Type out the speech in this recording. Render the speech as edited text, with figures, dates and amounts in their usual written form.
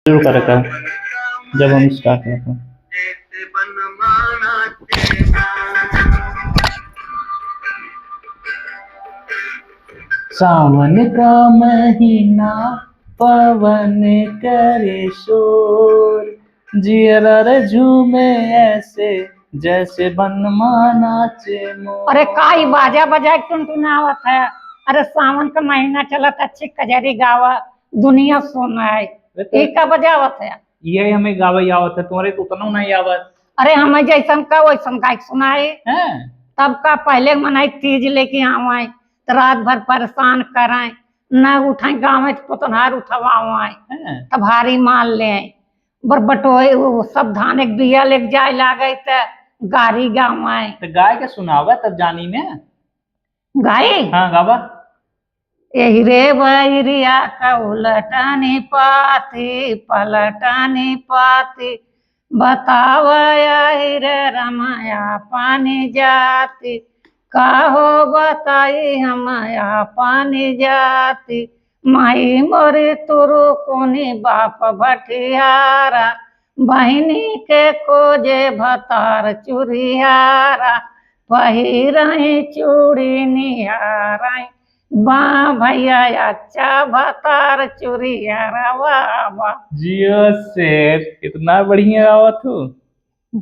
शुरू कर रखा है जब हम स्टार्ट करते हैं। सावन का महीना पवन करे शोर, जियरा रे झूमे ऐसे जैसे बनमा नाचे मोर। अरे काई बाजा बजा टुनटुनावत है। अरे सावन का महीना चलत अच्छी कजरी गावा दुनिया सुनाए एक का बजावत है। ये हमें गावे आवत है, तुम्हारे तो उतना नहीं आवत। अरे हमें जैसन का वैसन गायक सुनाए हैं? तब का पहले मनाई तीज लेके आवाए तो रात भर परेशान कराए न उठाए गाँव में पुतनहार उठवाए तब भारी माल ले आए बरबटोए वो सब धान एक बिया लेके जाए लागे तो गारी गावाए तो गाय के सुनावा तब जानी ने गाय। हाँ गावा। यही रे बैरिया का उलटनी पाती पलटनी पाती बताव यही रे रमाया पानी जाती काहो बताई हमया पानी जाती माई मोरी तुरु कोनी बाप भटियारा बहिनी के खोजे भतार चुरियारा पहिरही चूड़ी निहाराई बा भैया अच्छा भतार चुरियारा वाह वाह। जियो से इतना बढ़िया आवत हो।